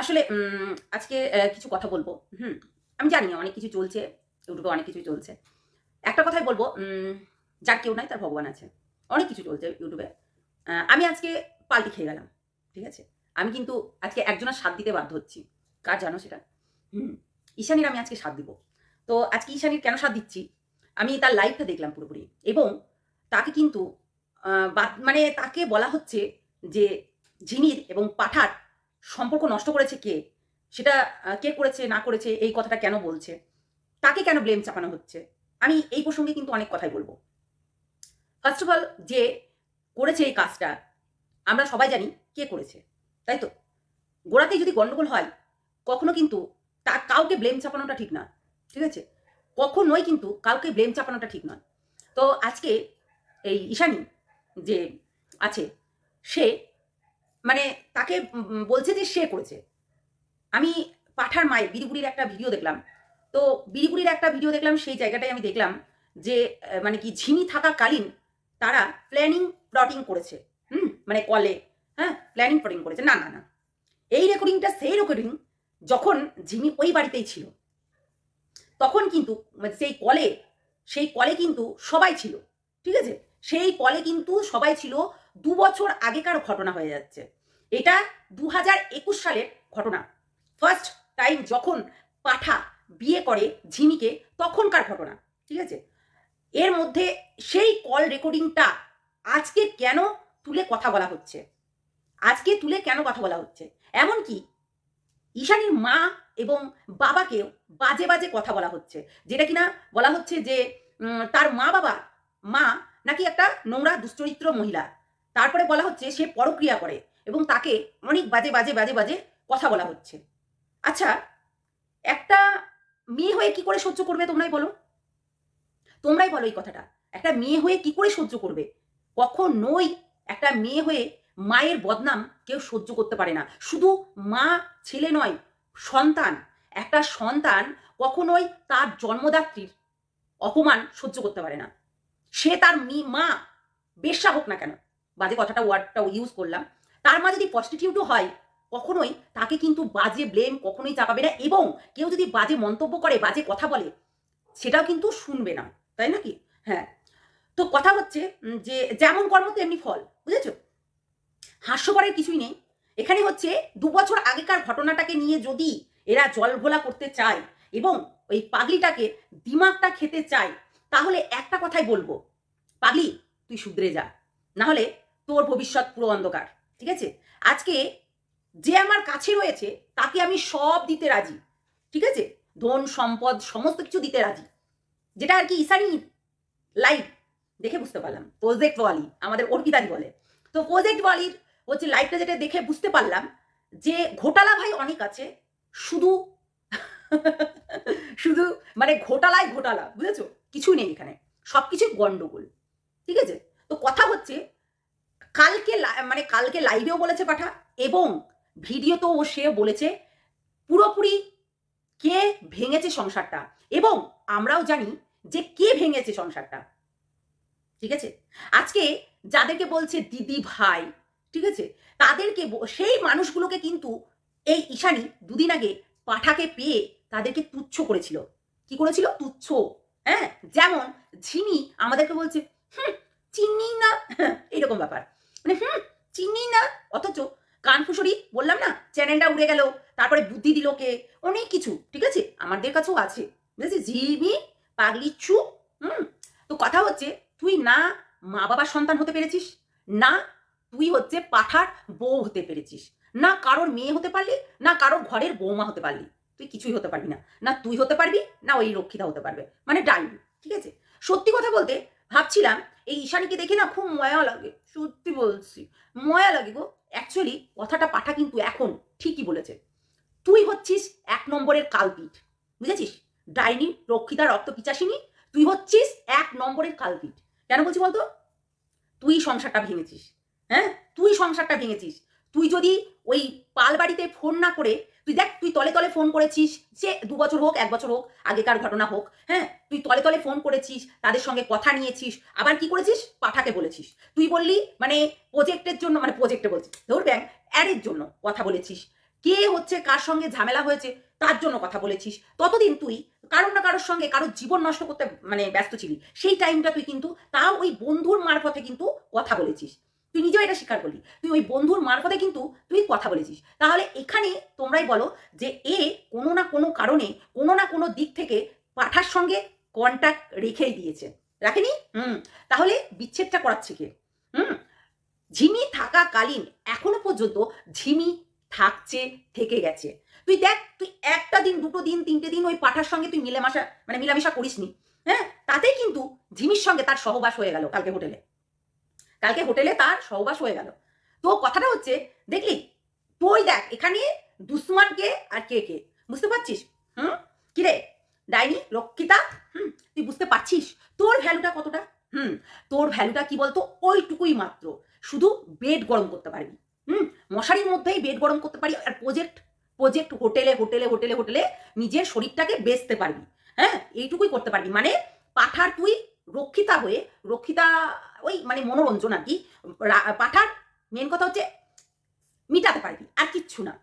আসলে আজকে কিছু কথা বলবো। আমি জানি অনেক কিছু চলছে, ইউটিউবে অনেক কিছুই চলছে। একটা কথাই বলবো, যার কেউ নাই তার ভগবান আছে। অনেক কিছু চলছে ইউটিউবে। আমি আজকে পাল্টি খেয়ে গেলাম। ঠিক আছে? আমি কিন্তু আজকে একজনের সাথ দিতে বাধ্য হচ্ছি। কার জানো সেটা? ঈশানীর আমি আজকে সাথ দিব। তো আজকে ঈশানীর কেন সাথ দিচ্ছি? আমি তার লাইভটা দেখলাম পুরোপুরি এবং তাকে কিন্তু মানে তাকে বলা হচ্ছে যে ঝিনির এবং পাঠার সম্পর্ক নষ্ট করেছে কে? সেটা কে করেছে না করেছে এই কথাটা কেন বলছে? তাকে কেন ব্লেম চাপানো হচ্ছে? আমি এই প্রসঙ্গে কিন্তু অনেক কথাই বলব। ফার্স্ট অফ অল যে করেছে এই কাজটা আমরা সবাই জানি কে করেছে। তাই তো? গোড়াতেই যদি গন্ডগোল হয় কখনো কিন্তু কাউকে ব্লেম চাপানোটা ঠিক না। ঠিক আছে? কখনোই কিন্তু কাউকে ব্লেম চাপানোটা ঠিক নয়। তো আজকে এই ঈশানী যে আছে সে মানে তাকে বলছে যে সে করেছে। আমি পাঠার মায়ের বিড়িগুড়ির একটা ভিডিও দেখলাম। তো বিড়িগুড়ির একটা ভিডিও দেখলাম, সেই জায়গাটায় আমি দেখলাম যে মানে কি ঝিনি থাকাকালীন তারা প্ল্যানিং করেছে। মানে কলে, হ্যাঁ, প্ল্যানিং করেছে। না না না, এই রেকর্ডিংটা সেই রেকর্ডিং যখন ঝিমি ওই বাড়িতেই ছিল। তখন কিন্তু সেই কলে কিন্তু সবাই ছিল। ঠিক আছে? সেই কলে কিন্তু সবাই ছিল। ২ বছর আগেকার ঘটনা হয়ে যাচ্ছে। এটা ২০২১ সালের ঘটনা। ফার্স্ট টাইম যখন পাঠা বিয়ে করে ঝিমিকে তখনকার ঘটনা। ঠিক আছে? এর মধ্যে সেই কল রেকর্ডিংটা আজকে কেন তুলে কথা বলা হচ্ছে? আজকে তুলে কেন কথা বলা হচ্ছে? এমনকি ঈশানীর মা এবং বাবাকেও বাজে বাজে কথা বলা হচ্ছে, যেটা কিনা বলা হচ্ছে যে তার মা নাকি একটা নোংরা দুশ্চরিত্র মহিলা। তারপরে বলা হচ্ছে সে পরক্রিয়া করে এবং তাকে অনেক বাজে বাজে বাজে বাজে কথা বলা হচ্ছে। আচ্ছা, একটা মেয়ে হয়ে কি করে সহ্য করবে? তোমরাই বলো এই কথাটা। একটা মেয়ে হয়ে কি করে সহ্য করবে? কখনোই একটা মেয়ে হয়ে মায়ের বদনাম কেউ সহ্য করতে পারে না। শুধু মা, ছেলে নয়, সন্তান। একটা সন্তান কখনোই তার জন্মদাত্রীর অপমান সহ্য করতে পারে না। সে তার মা বেশ্যা হোক না কেন, বাজে ওয়ার্ডটা ইউজ করলাম, তার মা যদি প্রস্টিটিউটও হয় কখনোই তাকে কিন্তু বাজে ব্লেম কখনোই চাপাবে না এবং কেউ যদি বাজে মন্তব্য করে, বাজে কথা বলে, সেটাও কিন্তু শুনবে না। তাই নাকি? হ্যাঁ। তো কথা হচ্ছে যে যেমন কর্ম তেমনি ফল। বুঝেছ? হাস্যকরের কিছুই নেই। এখানে হচ্ছে ২ বছর আগেকার ঘটনাটাকে নিয়ে যদি এরা জলঘোলা করতে চায় এবং ওই পাগলিটাকে দিমাগটা খেতে চায়, তাহলে একটা কথাই বলবো, পাগলি তুই শুধরে যা, না হলে তোর ভবিষ্যৎ পুরো অন্ধকার। ঠিক আছে? আজকে যে আমার কাছে রয়েছে তাকে আমি সব দিতে রাজি। ঠিক আছে? ধন সম্পদ সমস্ত কিছু দিতে রাজি, যেটা আর কি ঈশানী লাইভ দেখে বুঝতে পারলাম। প্রজেক্ট ওয়ালি আমাদের অর্পিতাদি বলে। তো প্রজেক্ট ওয়ালির হচ্ছে লাইভটা যেটা দেখে বুঝতে পারলাম যে ঘোটালা ভাই অনেক আছে, শুধু শুধু মানে ঘোটালায় ঘোটালা। বুঝেছো? কিছু নেই এখানে, সবকিছুই গন্ডগোল। ঠিক আছে? তো কথা হচ্ছে কালকে লাইভেও বলেছে পাঠা এবং ভিডিওতেও সে বলেছে পুরোপুরি কে ভেঙেছে সংসারটা এবং আমরাও জানি যে কে ভেঙেছে সংসারটা। ঠিক আছে? আজকে যাদেরকে বলছে দিদি ভাই, ঠিক আছে, তাদেরকে সেই মানুষগুলোকে কিন্তু এই ঈশানী দুদিন আগে পাঠাকে পেয়ে তাদেরকে তুচ্ছ করেছিল। কি করেছিল? তুচ্ছ। হ্যাঁ, যেমন ঝিনি আমাদেরকে বলছে চিনি না, এইরকম ব্যাপার। মানে চিনি না, অথচ কানফুসরি বললাম না, চ্যানেলটা উড়ে গেল, তারপরে বুদ্ধি দিল কে, অনেক কিছু। ঠিক আছে? আমাদের কাছেও আছে। বুঝেছি? ঝিমি পাগলি চু। তো কথা হচ্ছে তুই না মা বাবার সন্তান হতে পেরেছিস, না তুই হচ্ছে পাঠার বউ হতে পেরেছিস, না কারোর মেয়ে হতে পারলি, না কারোর ঘরের বৌমা হতে পারলি। তুই কিছুই হতে পারবি না। না তুই হতে পারবি, না ওই রক্ষিতা হতে পারবে, মানে ডাইনি। ঠিক আছে? সত্যি কথা বলতে ভাবছিলাম এই ঈশানীকে দেখে না খুব ময়া লাগে। সত্যি বলছি, ময়া লাগে গো। অ্যাকচুয়ালি কথাটা পাঠা কিন্তু এখন ঠিকই বলেছে। তুই হচ্ছিস ১ নম্বরের কালপিট। বুঝেছিস? ডাইনি, রক্ষিতা, রক্ত পিচাসিনী, তুই হচ্ছিস ১ নম্বরের কালপিট। কেন বলছি বলতো? তুই সংসারটা ভেঙেছিস। হ্যাঁ, তুই সংসারটা ভেঙেছিস। তুই যদি ওই পালবাড়িতে ফোন না করে, তুই দেখ, তুই তলে তলে ফোন করেছিস, সে ২ বছর হোক, ১ বছর হোক, আগেকার ঘটনা হোক, হ্যাঁ, তুই তলে তলে ফোন করেছিস, তাদের সঙ্গে কথা নিয়েছিস, আবার কি করেছিস? পাঠাকে বলেছিস। তুই বললি মানে প্রজেক্টের জন্য, মানে প্রজেক্টে বলছিস, ধর ব্যাংক অ্যাডের জন্য কথা বলেছিস। কে হচ্ছে কার সঙ্গে ঝামেলা হয়েছে তার জন্য কথা বলেছিস। ততদিন তুই কারোর না কারোর সঙ্গে কারোর জীবন নষ্ট করতে মানে ব্যস্ত ছিলি। সেই টাইমটা তুই কিন্তু তাও ওই বন্ধুর মারফতে কিন্তু কথা বলেছিস। তুই নিজেও এটা স্বীকার করলি, তুই ওই বন্ধুর মারফতে কিন্তু তুই কথা বলেছিস। তাহলে এখানে তোমরাই বলো যে এ কোনো না কোনো কারণে কোনো না কোনো দিক থেকে পাঠার সঙ্গে কন্ট্যাক্ট রেখেই দিয়েছে, রাখেনি? তাহলে বিচ্ছেদটা করাচ্ছে কে? ঝিমি থাকাকালীন এখনো পর্যন্ত ঝিমি থাকছে, থেকে গেছে। তুই দেখ, তুই একটা দিন, দুটো দিন, তিনটে দিন ওই পাঠার সঙ্গে তুই মিলামেশা করিসনি, হ্যাঁ? তাতেই কিন্তু ঝিমির সঙ্গে তার সহবাস হয়ে গেল কালকে হোটেলে তার সহবাস হয়ে গেল। তো কথাটা হচ্ছে, দেখলি তুই দেখ এখানে দুশ্মন কে আর কে কে, বুঝতে পারছিস? কিরে ডাইনি রক্ষিতা, তুই বুঝতে পারছিস তোর ভ্যালুটা কতটা? তোর ভ্যালুটা কি বলতো? ওইটুকুই মাত্র, শুধু বেড গরম করতে পারবি। মশারির মধ্যেই বেড গরম করতে পারি, আর প্রজেক্ট হোটেলে নিজের শরীরটাকে বেচতে পারবি। হ্যাঁ, এইটুকুই করতে পারবি। মানে পাঠার তুই রক্ষিতা ওই মানে মনোরঞ্জন আর কি। পাঠার মেন কথা হচ্ছে মিটাতে পারবি, আর কিচ্ছু না,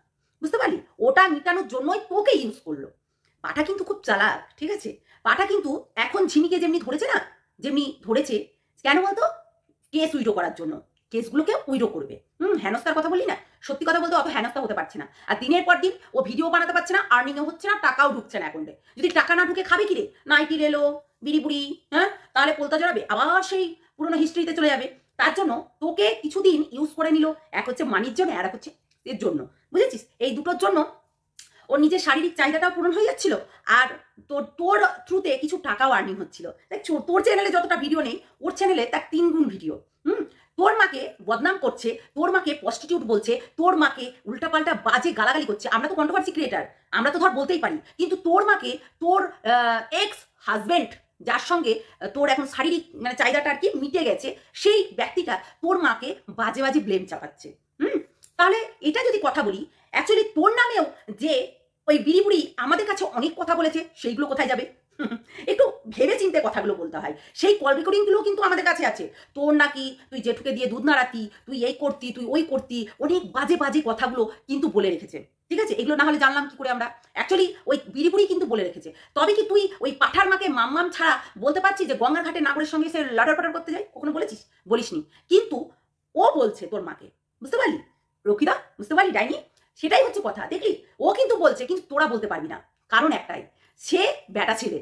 বুঝতে পারলি? ওটা মিটানোর জন্যই তোকে ইউজ করলো। পাঠা কিন্তু খুব চালাক, ঠিক আছে? পাঠা কিন্তু এখন ঝিমিকে যেমনি ধরেছে, কেন বলতো? কেস উইডো করার জন্য। কেসগুলোকে উইডো করবে। হেনস্থার কথা বলি না, সত্যি কথা বলতে অত হেনস্থা হতে পারছে না। আর দিনের পর দিন ও ভিডিও বানাতে পারছে না, আর্নিংও হচ্ছে না, টাকাও ঢুকছে না অ্যাকাউন্টে। যদি টাকা না ঢুকে খাবে কি রে? নাইটি এলো, বিড়ি বুড়ি, হ্যাঁ? তাহলে পোলতা জড়াবে, আবার সেই পুরোনো হিস্ট্রিতে চলে যাবে। তার জন্য তোকে কিছুদিন ইউজ করে নিল। এক হচ্ছে মানির জন্য, আর এক হচ্ছে এর জন্য, বুঝেছিস? এই দুটোর জন্য ওর নিজের শারীরিক চাহিদাটাও পূরণ হয়ে যাচ্ছিল, আর তোর থ্রুতে কিছু টাকাও আর্নিং হচ্ছিল। দেখ, তোর চ্যানেলে যতটা ভিডিও নেই, ওর চ্যানেলে তার 3 গুণ ভিডিও। তোর মাকে বদনাম করছে, তোর মাকে প্রস্টিটিউট বলছে, তোর মাকে উল্টাপাল্টা বাজে গালাগালি করছে। আমরা তো কন্ট্রোভার্সি ক্রিয়েটার, আমরা তো ধর বলতেই পারি, কিন্তু তোর মাকে তোর এক্স হাজবেন্ড, যার সঙ্গে তোর এখন শারীরিক মানে চাহিদাটা আর কি মিটে গেছে, সেই ব্যক্তিটা তোর মাকে বাজে বাজে ব্লেম চাপাচ্ছে। তাহলে এটা যদি কথা বলি, অ্যাকচুয়ালি তোর নামেও যে ওই বিড়ি বুড়ি আমাদের কাছে অনেক কথা বলেছে, সেইগুলো কোথায় যাবে? একটু ভেবে চিন্তে কথাগুলো বলতে হয়। সেই কল রেকর্ডিংগুলো কিন্তু আমাদের কাছে আছে। তোর নাকি তুই জেঠুকে দিয়ে দুধ নাড়াতি, তুই এই করতি, তুই ওই করতি, অনেক বাজে বাজে কথাগুলো কিন্তু বলে রেখেছে, ঠিক আছে? এগুলো না হলে জানলাম কি করে আমরা? অ্যাকচুয়ালি ওই বিড়ি বুড়ি কিন্তু বলে রেখেছে। তবে কি তুই ওই পাঠার মাকে মাম্মাম ছাড়া বলতে পারছিস যে গঙ্গার ঘাটে নাগরের সঙ্গে সে লটার পটার করতে যায়? কখনো বলেছিস? বলিসনি। কিন্তু ও বলছে তোর মাকে, বুঝতে পারলি রক্ষিতা? বুঝতে পারলি ডাইনি? সেটাই হচ্ছে কথা। দেখলি, ও কিন্তু বলছে, কিন্তু তোরা বলতে পারবি না। কারণ একটাই, সে ব্যাটা ছেলে।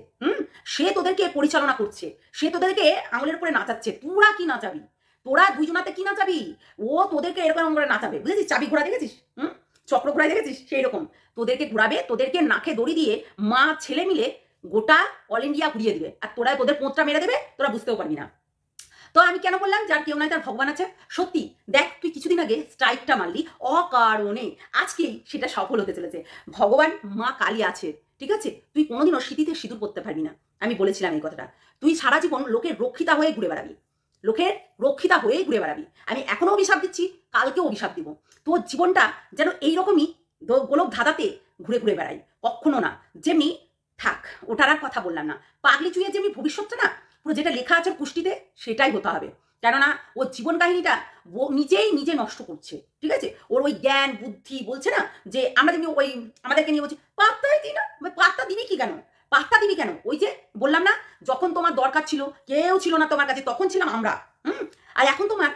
সে তোদেরকে পরিচালনা করছে, সে তোদেরকে আঙুলের উপরে নাচাচ্ছে। তোরা কি নাচাবি? তোরা দুইজনাতে কি নাচাবি? ও তোদেরকে এরকম করে নাচাবে, বুঝেছিস? চাবি ঘোড়া দেখেছিস? চক্র ঘোড়া দেখেছিস? সেই রকম তোদেরকে ঘুরাবে, তোদেরকে নাকে দড়ি দিয়ে মা ছেলে মিলে গোটা অল ইন্ডিয়া ঘুরিয়ে দিবে, আর তোরা তোদের পোঁতটা মেরে দেবে, তোরা বুঝতেও পারবি না। তো আমি কেন বললাম যার কেউ নাই তার ভগবান আছে? সত্যি দেখ, তুই কিছুদিন আগে স্ট্রাইকটা মারলি অকারণে, আজকেই সেটা সফল হতে চলেছে। ভগবান মা কালী আছে, ঠিক আছে? তুই কোনোদিনও স্মৃতিতে সিঁদুর পড়তে পারবি না। আমি বলেছিলাম এই কথাটা। তুই সারা জীবন লোকের রক্ষিতা হয়ে ঘুরে বেড়াবি, আমি এখনো অভিশাপ দিচ্ছি, কালকেও অভিশাপ দিব। তোর জীবনটা যেন এইরকমই গোলক ধাঁধাতে ঘুরে ঘুরে বেড়াই, কখনো না। যেমনি থাক, ওটার আর কথা বললাম না। পাগলি চুইয়ে যেমনি ভবিষ্যৎটা না পুরো যেটা লেখা আছে পুষ্টিতে, সেটাই হতে হবে। কেননা ওর জীবন কাহিনীটা ও নিজে নষ্ট করছে, ঠিক আছে? ওর ওই জ্ঞান বুদ্ধি বলছে না যে আমরা যেমনি ওই আমাদেরকে নিয়ে বলছি পাত্তাই দিই না। পাত্তা দিবি কি কেন? ওই যে বললাম না, যখন তোমার দরকার ছিল কেউ ছিল না তোমার কাছে, তখন ছিলাম আমরা। আর এখন তোমার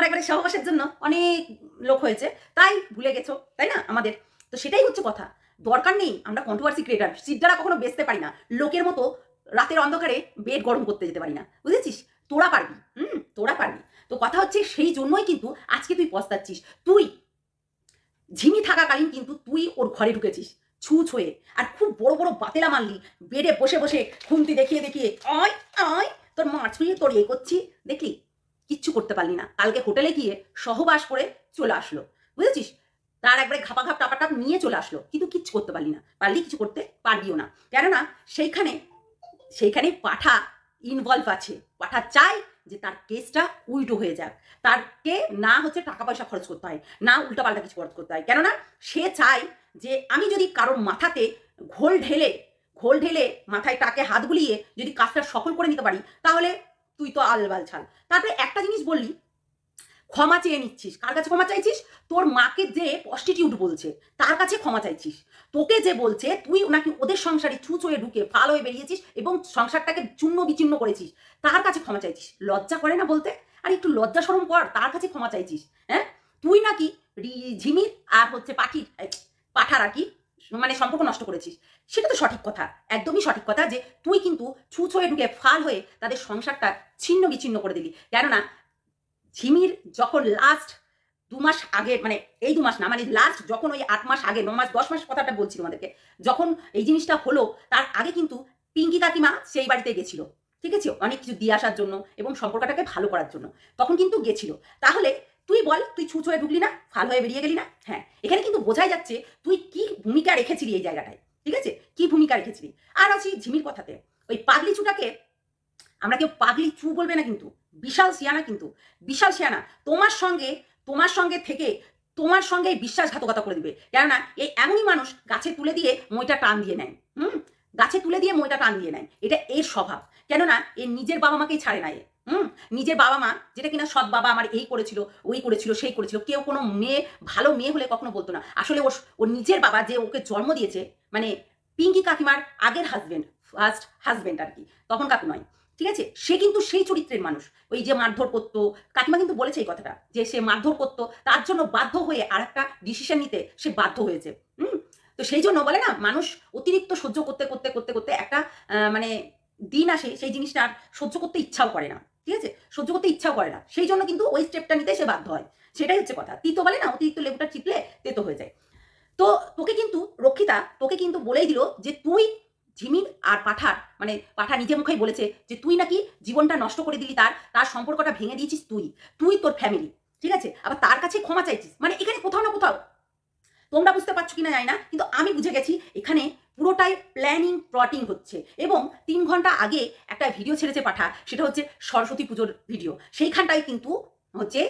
একবারে সহবাসের জন্য অনেক লোক হয়েছে, তাই ভুলে গেছো, তাই না আমাদের? তো সেটাই হচ্ছে কথা। দরকার নেই আমরা কন্ট্রোভার্সি ক্রিয়েটার, সিদ্ধারা কখনো বেচতে পারি না, লোকের মতো রাতের অন্ধকারে বেড গরম করতে যেতে পারি না, বুঝেছিস? তোরা পারবি। তো কথা হচ্ছে, সেই জন্যই কিন্তু আজকে তুই পস্তাচ্ছিস। তুই ঝিমি থাকাকালীন কিন্তু তুই ওর ঘরে ঢুকেছিস ছুঁচ হয়ে, আর খুব বড় বড় বাতেলা মারলি, বেডে বসে বসে খুন্তি দেখিয়ে আয় আয় তোর মা ছুঁয়ে তোর এ করছি, দেখলি কিচ্ছু করতে পারলি না। কালকে হোটেলে গিয়ে সহবাস করে চলে আসলো, বুঝেছিস? তার একবারে ঘাপাঘাপ টাপাটাপ নিয়ে চলে আসলো, কিন্তু কিচ্ছু করতে পারলি না, কিছু করতে পারবিও না। কেননা সেইখানে পাঠা ইনভলভ আছে। পাঠা চাই যে তার কেসটা উল্টো হয়ে যাক, তারকে না হচ্ছে টাকা পয়সা খরচ করতে হয়, না উল্টাপাল্টা কিছু খরচ করতে হয়। কেননা সে চায় যে আমি যদি কারোর মাথাতে ঘোল ঢেলে মাথায় টাকে হাত বুলিয়ে যদি কাজটা সফল করে নিতে পারি, তাহলে তুই তো আলবাল ছাল। তারপরে একটা জিনিস বললি, ক্ষমা চেয়ে নিচ্ছিস। কার কাছে ক্ষমা চাইছিস? তোর মাকে যে প্রস্টিটিউট বলছে তার কাছে ক্ষমা চাইছিস। তোকে যে বলছে তুই নাকি ওদের সংসারে ছুঁচ হয়ে ঢুকে ফাল হয়ে বেরিয়েছিস এবং সংসারটাকে চূর্ণ বিচূর্ণ করেছিস, তার কাছে ক্ষমা চাইছিস। লজ্জা করে না বলতে? আর একটু লজ্জা শরম কর, তার কাছে ক্ষমা চাইছিস। হ্যাঁ, তুই নাকি ঝিমির আর হচ্ছে পাঠার আর কি মানে সম্পর্ক নষ্ট করেছিস। সেটা তো সঠিক কথা, একদমই সঠিক কথা যে তুই কিন্তু ছুঁচ হয়ে ঢুকে ফাল হয়ে তাদের সংসারটা ছিন্ন বিচ্ছিন্ন করে দিলি। কেননা ঝিমির যখন লাস্ট 2 মাস আগে, মানে এই 2 মাস না, মানে লাস্ট যখন ওই 8 মাস আগে, 9 মাস 10 মাস কথাটা বলছি তোমাদেরকে, যখন এই জিনিসটা হলো তার আগে কিন্তু পিঙ্কি কাকিমা সেই বাড়িতে গেছিল, ঠিক আছে, অনেক কিছু দিয়ে আসার জন্য এবং সম্পর্কটাকে ভালো করার জন্য, তখন কিন্তু গেছিল। তাহলে তুই বল, তুই ছুঁচ হয়ে ঢুকলি না, ফাল হয়ে বেরিয়ে গেলি না? হ্যাঁ, এখানে কিন্তু বোঝাই যাচ্ছে তুই কি ভূমিকা রেখেছিলি এই জায়গাটায়, ঠিক আছে, কি ভূমিকা রেখেছিলি। আর আছি ঝিমির কথাতে, ওই পাগলি চুটাকে আমরা কেউ পাগলি চু বলবে না, কিন্তু বিশাল সিয়ানা, কিন্তু বিশাল সিয়ানা। তোমার সঙ্গে থেকে তোমার সঙ্গে বিশ্বাসঘাতকতা করে দিবে। কেননা এই এমনই মানুষ গাছে তুলে দিয়ে মইটা টান দিয়ে নেয়। গাছে তুলে দিয়ে মইটা টান দিয়ে নেয়, এটা এর স্বভাব। কেননা এর নিজের বাবা মাকেই ছাড়ে না এ। নিজের বাবা মা, যেটা কিনা সৎ বাবা আমার এই করেছিল, ওই করেছিল, সেই করেছিল, কেউ কোনো মেয়ে ভালো মেয়ে হলে কখনো বলতো না। আসলে ওর নিজের বাবা যে ওকে জন্ম দিয়েছে, মানে পিঙ্কি কাকিমার আগের হাজবেন্ড, ফার্স্ট হাজবেন্ড আর কি, তখন কাকু নয়, ঠিক আছে, সে কিন্তু সেই চরিত্রের মানুষ। ওই যে মারধর করতো, কাকিমা কিন্তু বলেছে এই কথাটা, যে সে মারধর করতো, তার জন্য বাধ্য হয়ে আর একটা ডিসিশন নিতে সে বাধ্য হয়েছে। তো সেই জন্য বলে না, মানুষ অতিরিক্ত সহ্য করতে করতে করতে করতে একটা মানে দিন আসে সেই জিনিসটা আর সহ্য করতে ইচ্ছাও করে না, ঠিক আছে, সহ্য করতে ইচ্ছাও করে না, সেই জন্য কিন্তু ওই স্টেপটা নিতে সে বাধ্য হয়। সেটাই হচ্ছে কথা। তিতো বলে না, অতিরিক্ত লেবুটা চিপলে তেতো হয়ে যায়। তো তোকে কিন্তু রক্ষিতা তোকে কিন্তু বলেই দিল যে তুই ঝিমির আর পাঠার, মানে পাঠা নিজে মুখেই বলেছে যে তুই নাকি জীবনটা নষ্ট করে দিলি, তার সম্পর্কটা ভেঙে দিয়েছিস তুই তোর ফ্যামিলি, ঠিক আছে, আবার তার কাছে ক্ষমা চাইছিস। মানে এখানে কোথাও না কোথাও, তোমরা বুঝতে পারছো কিনা জানি না, কিন্তু আমি বুঝে গেছি এখানে পুরোটাই প্ল্যানিং প্লটিং হচ্ছে। এবং 3 ঘন্টা আগে একটা ভিডিও ছেড়েছে পাঠা, সেটা হচ্ছে সরস্বতী পুজোর ভিডিও, সেইখানটায় কিন্তু হচ্ছে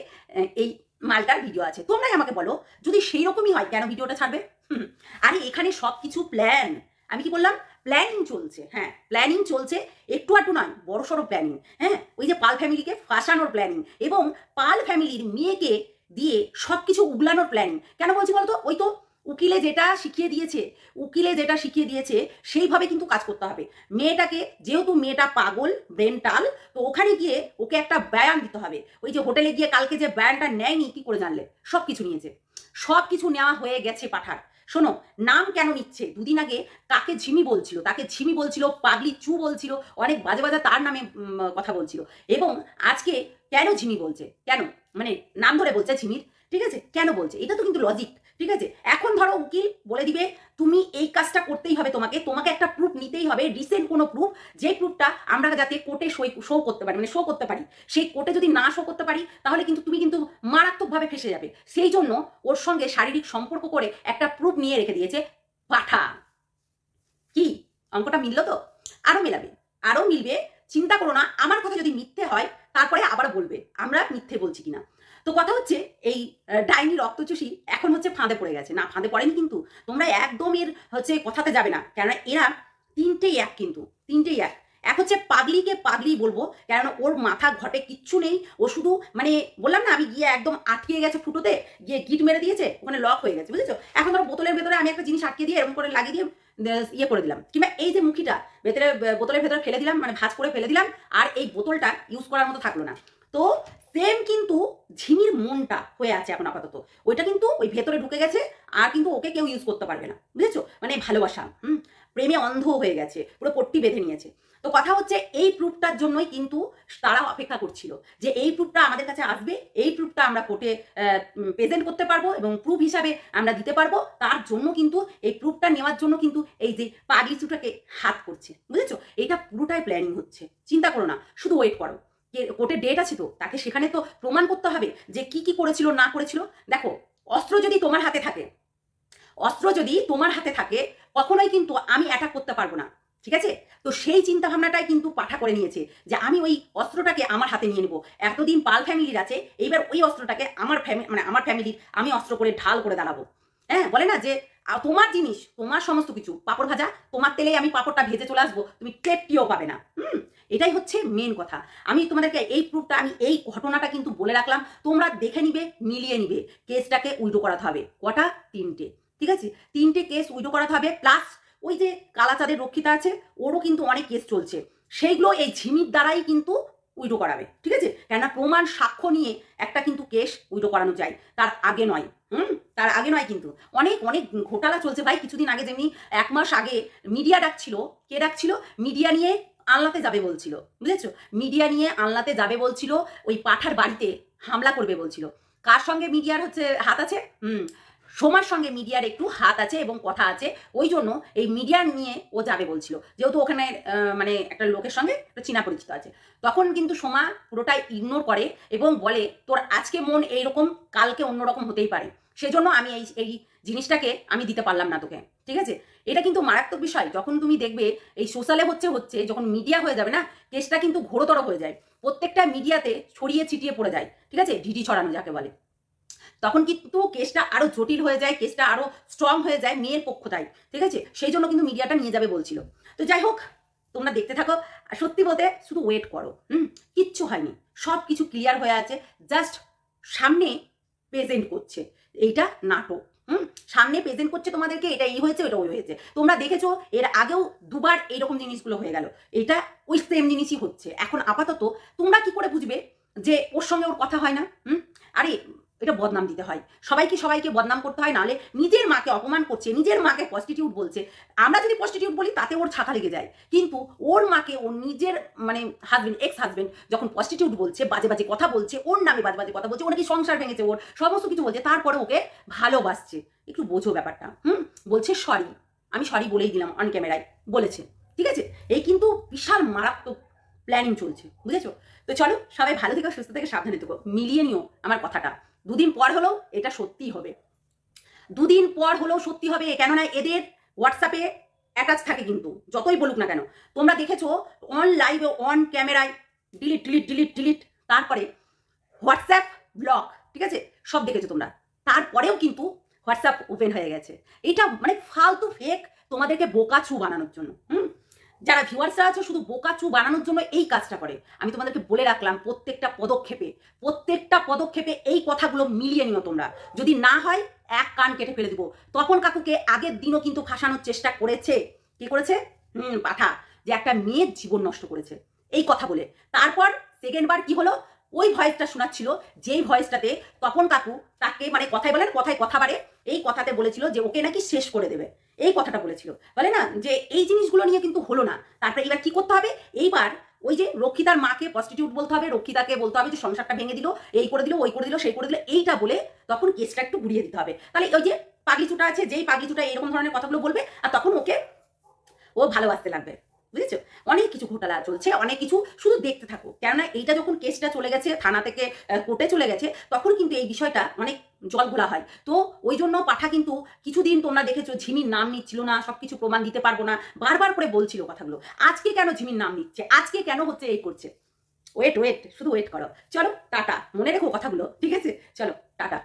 এই মালটার ভিডিও আছে। তোমরাই আমাকে বলো, যদি সেই রকমই হয় কেন ভিডিওটা ছাড়বে? আরে এখানে সব কিছু প্ল্যান। আমি কি বললাম? প্ল্যানিং চলছে। হ্যাঁ, প্ল্যানিং চলছে, একটু আটটু নয়, বড় সড়ো প্ল্যানিং। হ্যাঁ, ওই যে পাল ফ্যামিলিকে ফাঁসানোর প্ল্যানিং এবং পাল ফ্যামিলির মেয়েকে দিয়ে সব কিছু উগলানোর প্ল্যানিং। কেন বলছি বলতো? ওই তো উকিলে যেটা শিখিয়ে দিয়েছে সেইভাবে কিন্তু কাজ করতে হবে। মেয়েটাকে, যেহেতু মেয়েটা পাগল, ব্রেনটাল, তো ওখানে গিয়ে ওকে একটা ব্যায়াম দিতে হবে। ওই যে হোটেলে গিয়ে কালকে যে ব্যায়ামটা নেয়নি, কি করে জানলে? সব কিছু নিয়েছে, সব কিছু নেওয়া হয়ে গেছে পাঠার। শোনো, নাম কেন নিচ্ছে? দুদিন আগে তাকে ঝিমি বলছিল, পাগলি চু বলছিল, অনেক বাজে বাজে তার নামে কথা বলছিল। এবং আজকে কেন ঝিমি বলছে? কেন মানে নাম ধরে বলছে ঝিমির, ঠিক আছে, কেন বলছে? এটা তো কিন্তু লজিক, ঠিক আছে। এখন ধরো উকিল বলে দিবে তুমি এই কাজটা করতেই হবে, তোমাকে একটা প্রুফ নিতেই হবে, রিসেন্ট কোনো প্রুফ, যে প্রুফটা আমরা যাতে কোর্টে শো করতে পারি, মানে শো করতে পারি। সেই কোর্টে যদি না শো করতে পারি তাহলে কিন্তু তুমি কিন্তু মারাত্মকভাবে ফেসে যাবে। সেই জন্য ওর সঙ্গে শারীরিক সম্পর্ক করে একটা প্রুফ নিয়ে রেখে দিয়েছে পাঠা। কি অঙ্কটা মিললো তো? আরো মিলবে, চিন্তা করো না। আমার কথা যদি মিথ্যে হয় তারপরে আবার বলবে আমরা মিথ্যে বলছি কিনা। তো কথা হচ্ছে এই ডাইনি রক্তচুষি এখন হচ্ছে ফাঁদে পড়ে গেছে। না, ফাঁদে পড়েনি, কিন্তু তোমরা একদম এর হচ্ছে কথাতে যাবে না, কেননা এরা তিনটেই এক, কিন্তু তিনটেই এক হচ্ছে পাগলিকে পাগলি বলবো, কেননা ওর মাথা ঘটে কিচ্ছু নেই। ও শুধু মানে বললাম না আমি, গিয়ে একদম আটকে গেছে ফুটোতে, গিয়ে গিট মেরে দিয়েছে, ওখানে লক হয়ে গেছে, বুঝেছো? এখন ধরো বোতলের ভেতরে আমি একটা জিনিস আটকে দিয়ে এরকম করে লাগিয়ে দিয়ে ইয়ে করে দিলাম, কিংবা এই যে মুখিটা বোতলের ভেতরে ফেলে দিলাম, মানে ভাঁজ করে ফেলে দিলাম, আর এই বোতলটা ইউজ করার মতো থাকলো না। তো সেম কিন্তু ঝিমির মনটা হয়ে আছে এখন আপাতত, ওইটা কিন্তু ওই ভেতরে ঢুকে গেছে, আর কিন্তু ওকে কেউ ইউজ করতে পারবে না, বুঝেছো? মানে ভালোবাসা, প্রেমে অন্ধ হয়ে গেছে, পুরো পট্টি বেঁধে নিয়েছে। তো কথা হচ্ছে এই প্রুফটার জন্যই কিন্তু তারা অপেক্ষা করছিল যে এই প্রুফটা আমাদের কাছে আসবে, এই প্রুফটা আমরা কোর্টে প্রেজেন্ট করতে পারবো এবং প্রুফ হিসাবে আমরা দিতে পারবো। তার জন্য কিন্তু এই প্রুফটা নেওয়ার জন্য কিন্তু এই যে পাগলিচুটাকে হাত করছে, বুঝেছো? এটা পুরোটাই প্ল্যানিং হচ্ছে। চিন্তা করো না, শুধু ওয়েট করো। কোর্টের ডেট আছে তো, তাকে সেখানে তো প্রমাণ করতে হবে যে কি কি করেছিল না করেছিল। দেখো, অস্ত্র যদি তোমার হাতে থাকে কখনোই কিন্তু আমি অ্যাটাক করতে পারবো না, ঠিক আছে? তো সেই চিন্তা ভাবনাটাই কিন্তু পাঠা করে নিয়েছে যে আমি ওই অস্ত্রটাকে আমার হাতে নিয়ে নেবো। এতদিন পাল ফ্যামিলির আছে, এইবার ওই অস্ত্রটাকে আমার ফ্যামিলির আমি অস্ত্র করে ঢাল করে দাঁড়াবো। হ্যাঁ, বলে না যে তোমার জিনিস, তোমার সমস্ত কিছু, পাপড় ভাজা, তোমার তেলেই আমি পাপড়টা ভেজে চলে আসবো, তুমি টেটটিও পাবে না। এটাই হচ্ছে মেন কথা। আমি তোমাদেরকে এই প্রুফটা, আমি এই ঘটনাটা কিন্তু বলে রাখলাম, তোমরা দেখে নিবে, মিলিয়ে নিবে। কেসটাকে উইডো করাতে হবে কটা? 3টে, ঠিক আছে? 3টে কেস উইডো করাতে হবে, প্লাস ওই যে কালাচাঁদের রক্ষিতা আছে, ওরও কিন্তু অনেক কেস চলছে, সেইগুলো এই ঝিমির দ্বারাই কিন্তু উইডো করাবে, ঠিক আছে? কেননা প্রমাণ সাক্ষ্য নিয়ে একটা কিন্তু কেস উইডো করানো যায়, তার আগে নয়। তার আগে নয় কিন্তু। অনেক অনেক ঘোটালা চলছে ভাই। কিছুদিন আগে যেমনি 1 মাস আগে মিডিয়া ডাকছিল, কে ডাকছিল? মিডিয়া নিয়ে আনলাতে যাবে বলছিল, বুঝেছো? মিডিয়া নিয়ে আনলাতে যাবে বলছিল, ওই পাঠার বাড়িতে হামলা করবে বলছিল। কার সঙ্গে মিডিয়ার হচ্ছে হাত আছে? সোমার সঙ্গে মিডিয়ার একটু হাত আছে এবং কথা আছে, ওই জন্য এই মিডিয়া নিয়ে ও যাবে বলছিল, যেহেতু ওখানে মানে একটা লোকের সঙ্গে একটা চীনা পরিচিত আছে। তখন কিন্তু সোমা পুরোটাই ইগনোর করে এবং বলে, তোর আজকে মন এইরকম, কালকে অন্যরকম হতেই পারে, সেজন্য আমি এই জিনিসটাকে আমি দিতে পারলাম না তোকে, ঠিক আছে? এটা কিন্তু মারাত্মক বিষয়। যখন তুমি দেখবে এই সোশ্যালে হচ্ছে যখন মিডিয়া হয়ে যাবে না, কেসটা কিন্তু ঘোরতর হয়ে যায়, প্রত্যেকটা মিডিয়াতে ছড়িয়ে ছিটিয়ে পড়ে যায়, ঠিক আছে? ঢিঢি ছড়ানো যাকে বলে। তখন কিন্তু কেসটা আরো জটিল হয়ে যায়, কেসটা আরো স্ট্রং হয়ে যায় মেয়ের পক্ষটাই, ঠিক আছে? সেই জন্য কিন্তু মিডিয়াটা নিয়ে যাবে বলছিল। তো যাই হোক, তোমরা দেখতে থাকো। আর সত্যি বলতে শুধু ওয়েট করো, কিচ্ছু হয়নি, সব কিছু ক্লিয়ার হয়ে আছে, জাস্ট সামনে প্রেজেন্ট করছে। এইটা নাটক, সামনে প্রেজেন্ট করছে তোমাদেরকে, এটা এই হয়েছে, ওটা ওই হয়েছে। তোমরা দেখেছো এর আগেও দুবার এইরকম জিনিসগুলো হয়ে গেল, এটা ওই সেম জিনিসই হচ্ছে। এখন আপাতত তোমরা কি করে বুঝবে যে ওর সঙ্গে ওর কথা হয় না? আরে এটা বদনাম দিতে হয়, সবাইকে বদনাম করতে হয়, নাহলে নিজের মাকে অপমান করছে, নিজের মাকে প্রস্টিটিউট বলছে। আমরা যদি প্রস্টিটিউট বলি তাতে ওর ছাতা লেগে যায়, কিন্তু ওর মাকে ওর নিজের মানে হাজবেন্ড, এক্স হাজবেন্ড যখন প্রস্টিটিউট বলছে, বাজে বাজে কথা বলছে, ওর নামে বাজে বাজে কথা বলছে, ওর নাকি সংসার ভেঙেছে, ওর সমস্ত কিছু বলছে, তারপরে ওকে ভালোবাসছে। একটু বোঝো ব্যাপারটা। বলছে সরি, আমি সরি বলেই দিলাম অন ক্যামেরায়, বলেছে, ঠিক আছে? এই কিন্তু বিশাল মারাত্মক প্ল্যানিং চলছে, বুঝেছো? তো চলো, সবাই ভালো থেকো, সুস্থ থেকে, সাবধানে থেকো, মিলিয়ে নিও আমার কথাটা। দুদিন পর হলেও এটা সত্যি হবে, দুদিন পর হলেও সত্যি হবে, কেননা এদের হোয়াটসঅ্যাপে অ্যাটাচ থাকে, কিন্তু যতই বলুক না কেন। তোমরা দেখেছো অন লাইভে, অন ক্যামেরায় ডিলিট ডিলিট ডিলিট ডিলিট, তারপরে হোয়াটসঅ্যাপ ব্লক, ঠিক আছে? সব দেখেছো তোমরা, তারপরেও কিন্তু হোয়াটসঅ্যাপ ওপেন হয়ে গেছে। এটা মানে ফালতু ফেক, তোমাদেরকে বোকাচু বানানোর জন্য। যারা ভিউয়ার্সরা আছে শুধু বোকাচু বানানোর জন্য এই কাজটা করে। আমি তোমাদেরকে বলে রাখলাম, প্রত্যেকটা পদক্ষেপে এই কথাগুলো মিলিয়ে নিও তোমরা। যদি না হয় এক কান কেটে ফেলে দিব। তপন কাকুকে আগের দিনও কিন্তু ফাঁসানোর চেষ্টা করেছে। কি করেছে? পাঠা, যে একটা মেয়ের জীবন নষ্ট করেছে এই কথা বলে। তারপর সেকেন্ড বার কি হলো? ওই ভয়েসটা শোনাচ্ছিল, যেই ভয়েসটাতে তপন কাকু তাকে মানে কথায় বলেন, কথায় কথা বাড়ে, এই কথাতে বলেছিল যে ওকে নাকি শেষ করে দেবে, এই কথাটা বলেছিল, বলে না? যে এই জিনিসগুলো নিয়ে কিন্তু হলো না। তারপরে এবার কি করতে হবে? এইবার ওই যে রক্ষিতার মাকে প্রস্টিটিউট বলতে হবে, রক্ষিতাকে বলতে হবে যে সংসারটা ভেঙে দিল, এই করে দিল, ওই করে দিল, সেই করে দিল, এইটা বলে তখন কেসটা একটু ঘুরিয়ে দিতে হবে। তাহলে ওই যে পাগলিচুটা আছে, যেই পাগলিচুটা এরকম ধরনের কথাগুলো বলবে, আর তখন ওকে ও ভালোবাসতে লাগবে, বুঝেছো? অনেক কিছু ঘোটালা চলছে, অনেক কিছু, শুধু দেখতে থাকো। কেননা এইটা যখন কেসটা চলে গেছে থানা থেকে কোর্টে চলে গেছে, তখন কিন্তু এই বিষয়টা অনেক জল ঘোলা হয়। তো ওই জন্য পাঠা কিন্তু কিছুদিন তোমরা দেখেছো ঝিমির নাম নিচ্ছিল না, সবকিছু প্রমাণ দিতে পারবো না, বারবার করে বলছিল কথাগুলো। আজকে কেন ঝিমির নাম নিচ্ছে? আজকে কেন হচ্ছে এই করছে? ওয়েট, শুধু ওয়েট করো। চলো টাটা, মনে রেখো কথাগুলো, ঠিক আছে? চলো টাটা।